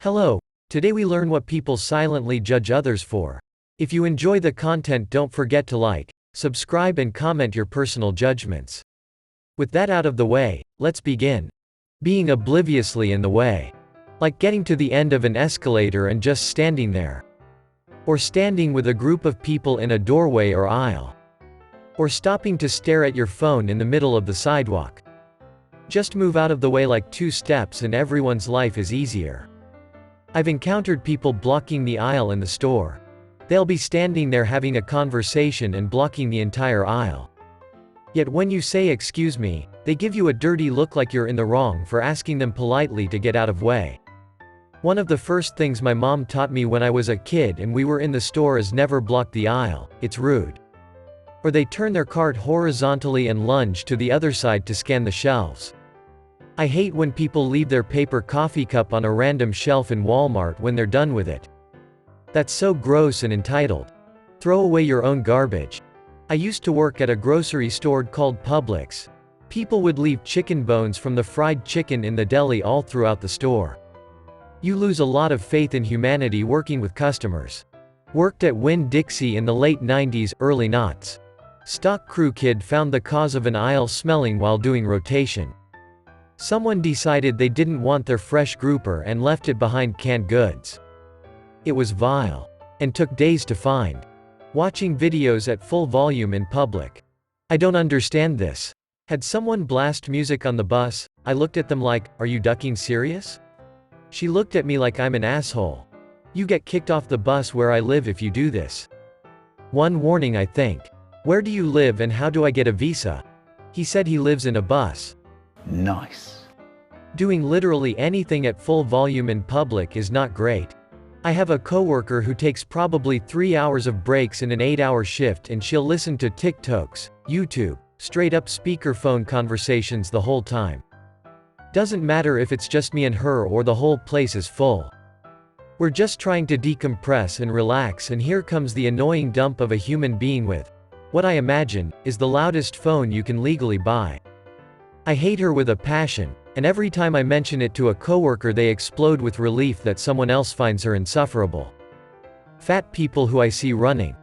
Hello, today we learn what people silently judge others for. If you enjoy the content, don't forget to like, subscribe and comment your personal judgments. With that out of the way, let's begin. Being obliviously in the way. Like getting to the end of an escalator and just standing there. Or standing with a group of people in a doorway or aisle. Or stopping to stare at your phone in the middle of the sidewalk. Just move out of the way like 2 steps and everyone's life is easier. I've encountered people blocking the aisle in the store. They'll be standing there having a conversation and blocking the entire aisle. Yet when you say excuse me, they give you a dirty look like you're in the wrong for asking them politely to get out of way. One of the first things my mom taught me when I was a kid and we were in the store is never block the aisle, it's rude. Or they turn their cart horizontally and lunge to the other side to scan the shelves. I hate when people leave their paper coffee cup on a random shelf in Walmart when they're done with it. That's so gross and entitled. Throw away your own garbage. I used to work at a grocery store called Publix. People would leave chicken bones from the fried chicken in the deli all throughout the store. You lose a lot of faith in humanity working with customers. Worked at Winn-Dixie in the late 90s, early noughts. Stock crew kid found the cause of an aisle smelling while doing rotation. Someone decided they didn't want their fresh grouper and left it behind canned goods. It was vile. And took days to find. Watching videos at full volume in public. I don't understand this. Had someone blast music on the bus, I looked at them like, are you ducking serious? She looked at me like I'm an asshole. You get kicked off the bus where I live if you do this. One warning I think. Where do you live and how do I get a visa? He said he lives in a bus. Nice. Doing literally anything at full volume in public is not great. I have a coworker who takes probably 3 hours of breaks in an 8-hour shift and she'll listen to TikToks, YouTube, straight up speakerphone conversations the whole time. Doesn't matter if it's just me and her or the whole place is full. We're just trying to decompress and relax and here comes the annoying dump of a human being with, what I imagine, is the loudest phone you can legally buy. I hate her with a passion, and every time I mention it to a coworker they explode with relief that someone else finds her insufferable. Fat people who I see running.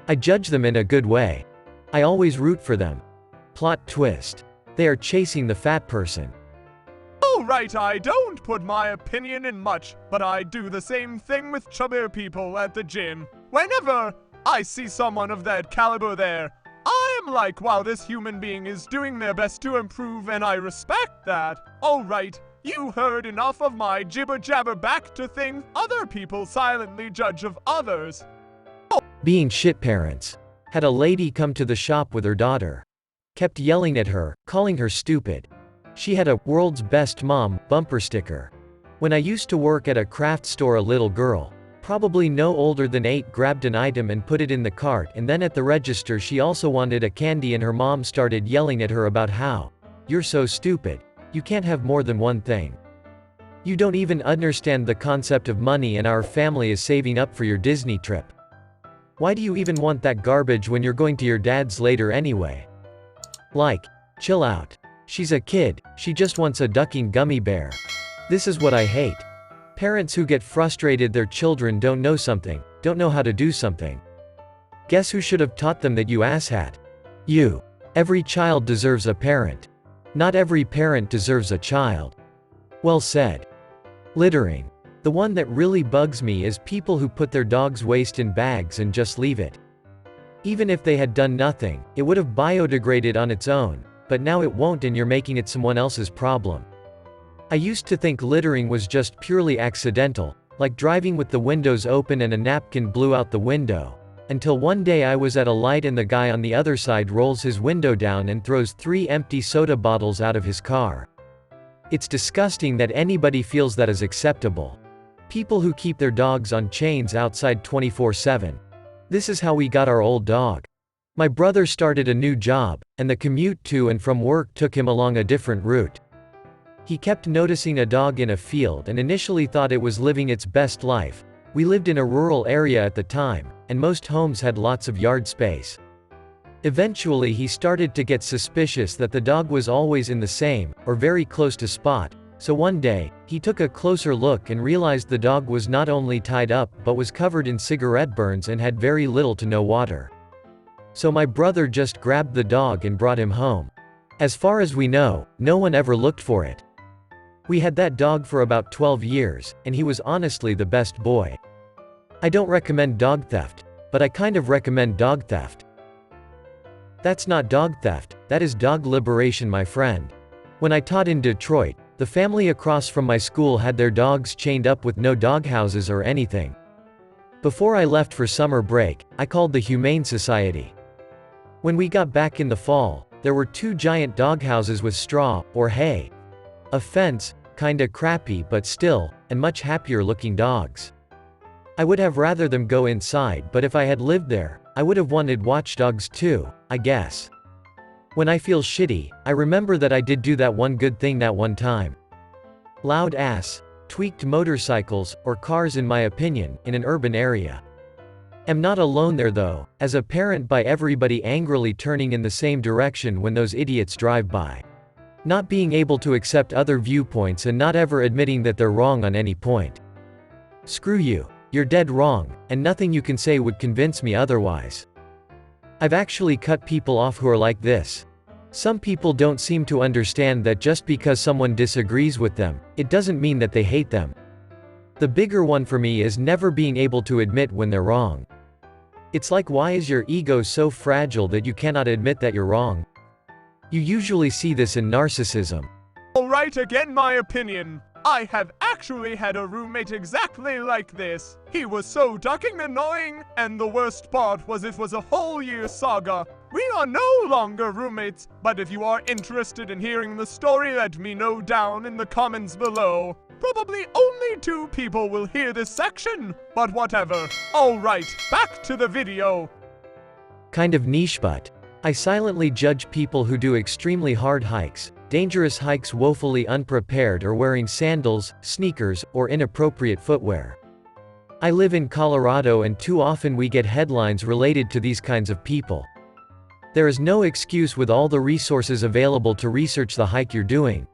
I judge them in a good way. I always root for them. Plot twist. They are chasing the fat person. Alright, I don't put my opinion in much, but I do the same thing with chubbier people at the gym. Whenever I see someone of that caliber there, I am like, wow, this human being is doing their best to improve and I respect that. Alright, you heard enough of my jibber jabber back to things other people silently judge of others. Being shit parents. Had a lady come to the shop with her daughter. Kept yelling at her, calling her stupid. She had a "World's Best Mom" bumper sticker. When I used to work at a craft store, a little girl, probably no older than 8, grabbed an item and put it in the cart, and then at the register she also wanted a candy and her mom started yelling at her about how, "You're so stupid. You can't have more than one thing. You don't even understand the concept of money and our family is saving up for your Disney trip. Why do you even want that garbage when you're going to your dad's later anyway? Like, chill out. She's a kid, she just wants a ducking gummy bear." This is what I hate. Parents who get frustrated their children don't know something, don't know how to do something. Guess who should have taught them that, you asshat? You. Every child deserves a parent. Not every parent deserves a child. Well said. Littering. The one that really bugs me is people who put their dog's waste in bags and just leave it. Even if they had done nothing, it would have biodegraded on its own, but now it won't and you're making it someone else's problem. I used to think littering was just purely accidental, like driving with the windows open and a napkin blew out the window, until one day I was at a light and the guy on the other side rolls his window down and throws 3 empty soda bottles out of his car. It's disgusting that anybody feels that is acceptable. People who keep their dogs on chains outside 24/7. This is how we got our old dog. My brother started a new job, and the commute to and from work took him along a different route. He kept noticing a dog in a field and initially thought it was living its best life. We lived in a rural area at the time, and most homes had lots of yard space. Eventually he started to get suspicious that the dog was always in the same, or very close to spot, So one day, he took a closer look and realized the dog was not only tied up but was covered in cigarette burns and had very little to no water. So my brother just grabbed the dog and brought him home. As far as we know, no one ever looked for it. We had that dog for about 12 years, and he was honestly the best boy. I don't recommend dog theft, but I kind of recommend dog theft. That's not dog theft, that is dog liberation, my friend. When I taught in Detroit, the family across from my school had their dogs chained up with no doghouses or anything. Before I left for summer break, I called the Humane Society. When we got back in the fall, there were 2 giant doghouses with straw, or hay. A fence, kinda crappy but still, and much happier looking dogs. I would have rather them go inside, but if I had lived there, I would have wanted watchdogs too, I guess. When I feel shitty, I remember that I did do that one good thing that one time. Loud ass, tweaked motorcycles, or cars in my opinion, in an urban area. Am not alone there though, as a parent by everybody angrily turning in the same direction when those idiots drive by. Not being able to accept other viewpoints and not ever admitting that they're wrong on any point. Screw you. You're dead wrong, and nothing you can say would convince me otherwise. I've actually cut people off who are like this. Some people don't seem to understand that just because someone disagrees with them, it doesn't mean that they hate them. The bigger one for me is never being able to admit when they're wrong. It's like, why is your ego so fragile that you cannot admit that you're wrong? You usually see this in narcissism. Alright, again my opinion. I have actually had a roommate exactly like this. He was so fucking annoying, and the worst part was it was a whole year saga. We are no longer roommates, but if you are interested in hearing the story, let me know down in the comments below. Probably only 2 people will hear this section, but whatever. Alright, back to the video. Kind of niche, but I silently judge people who do extremely hard hikes, dangerous hikes, woefully unprepared, or wearing sandals, sneakers, or inappropriate footwear. I live in Colorado, and too often we get headlines related to these kinds of people. There is no excuse with all the resources available to research the hike you're doing.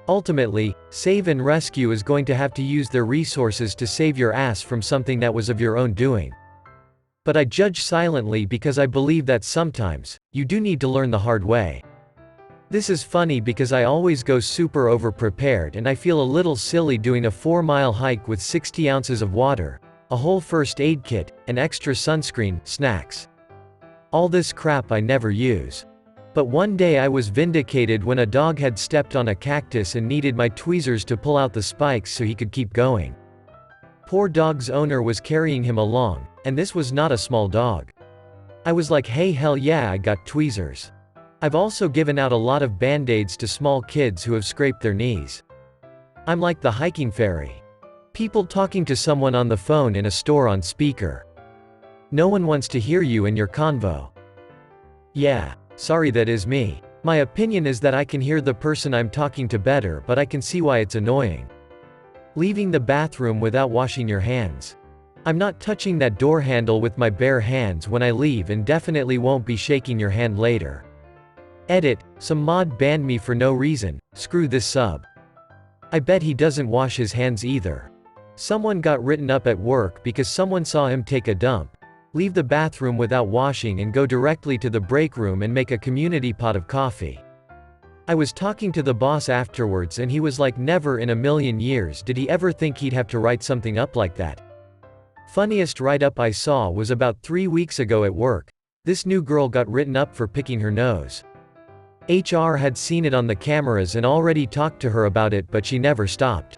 Ultimately, Save and Rescue is going to have to use their resources to save your ass from something that was of your own doing. But I judge silently because I believe that sometimes, you do need to learn the hard way. This is funny because I always go super over-prepared and I feel a little silly doing a 4-mile hike with 60 ounces of water, a whole first aid kit, and extra sunscreen, snacks. All this crap I never use. But one day I was vindicated when a dog had stepped on a cactus and needed my tweezers to pull out the spikes so he could keep going. Poor dog's owner was carrying him along, and this was not a small dog. I was like, hey, hell yeah, I got tweezers. I've also given out a lot of band-aids to small kids who have scraped their knees. I'm like the hiking fairy. People talking to someone on the phone in a store on speaker. No one wants to hear you in your convo. Yeah, sorry, that is me. My opinion is that I can hear the person I'm talking to better, but I can see why it's annoying. Leaving the bathroom without washing your hands. I'm not touching that door handle with my bare hands when I leave, and definitely won't be shaking your hand later. Edit, some mod banned me for no reason, screw this sub. I bet he doesn't wash his hands either. Someone got written up at work because someone saw him take a dump, leave the bathroom without washing, and go directly to the break room and make a community pot of coffee. I was talking to the boss afterwards and he was like, never in a million years did he ever think he'd have to write something up like that. Funniest write-up I saw was about 3 weeks ago at work. This new girl got written up for picking her nose. HR had seen it on the cameras and already talked to her about it, but she never stopped.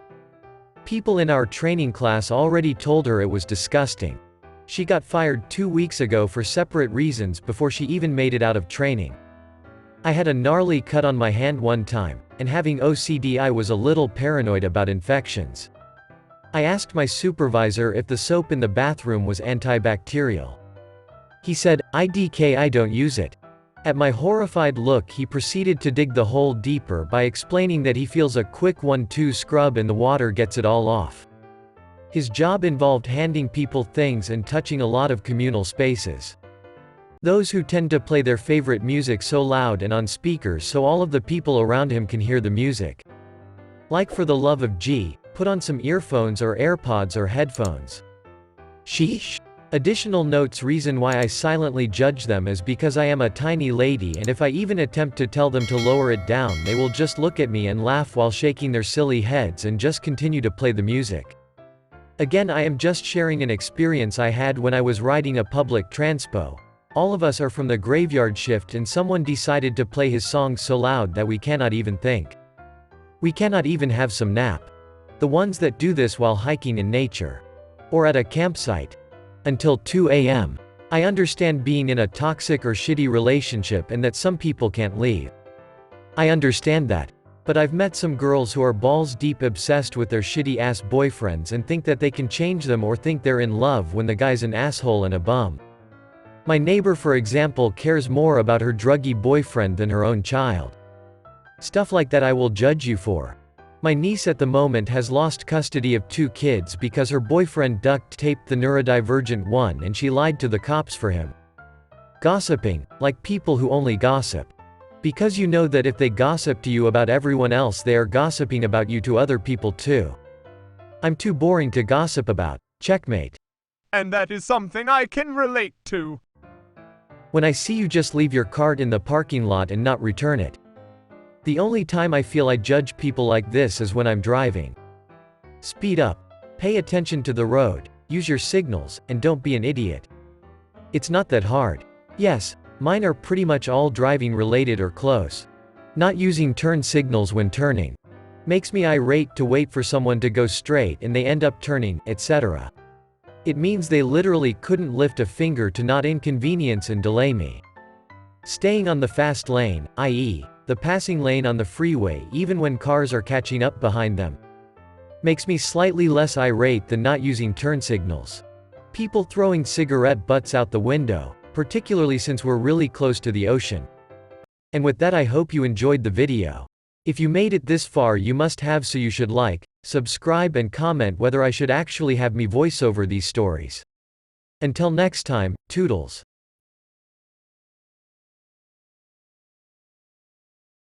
People in our training class already told her it was disgusting. She got fired 2 weeks ago for separate reasons before she even made it out of training. I had a gnarly cut on my hand one time, and having OCD I was a little paranoid about infections. I asked my supervisor if the soap in the bathroom was antibacterial. He said, "IDK, I don't use it." At my horrified look, he proceeded to dig the hole deeper by explaining that he feels a quick 1-2 scrub and the water gets it all off. His job involved handing people things and touching a lot of communal spaces. Those who tend to play their favorite music so loud and on speakers so all of the people around him can hear the music. Like, for the love of G, put on some earphones or AirPods or headphones. Sheesh. Additional notes: reason why I silently judge them is because I am a tiny lady, and if I even attempt to tell them to lower it down, they will just look at me and laugh while shaking their silly heads and just continue to play the music. Again, I am just sharing an experience I had when I was riding a public transpo. All of us are from the graveyard shift and someone decided to play his songs so loud that we cannot even think. We cannot even have some nap. The ones that do this while hiking in nature. Or at a campsite. Until 2 a.m. I understand being in a toxic or shitty relationship and that some people can't leave. I understand that. But I've met some girls who are balls deep obsessed with their shitty ass boyfriends and think that they can change them or think they're in love when the guy's an asshole and a bum. My neighbor, for example, cares more about her druggy boyfriend than her own child. Stuff like that I will judge you for. My niece at the moment has lost custody of 2 kids because her boyfriend duct taped the neurodivergent one and she lied to the cops for him. Gossiping, like people who only gossip. Because you know that if they gossip to you about everyone else, they are gossiping about you to other people too. I'm too boring to gossip about. Checkmate. And that is something I can relate to. When I see you just leave your cart in the parking lot and not return it. The only time I feel I judge people like this is when I'm driving. Speed up. Pay attention to the road, use your signals, and don't be an idiot. It's not that hard. Yes, mine are pretty much all driving related or close. Not using turn signals when turning. Makes me irate to wait for someone to go straight and they end up turning, etc. It means they literally couldn't lift a finger to not inconvenience and delay me. Staying on the fast lane, i.e., the passing lane on the freeway even when cars are catching up behind them. Makes me slightly less irate than not using turn signals. People throwing cigarette butts out the window, particularly since we're really close to the ocean. And with that, I hope you enjoyed the video. If you made it this far, you must have, so you should like, subscribe and comment whether I should actually have me voice over these stories. Until next time, toodles.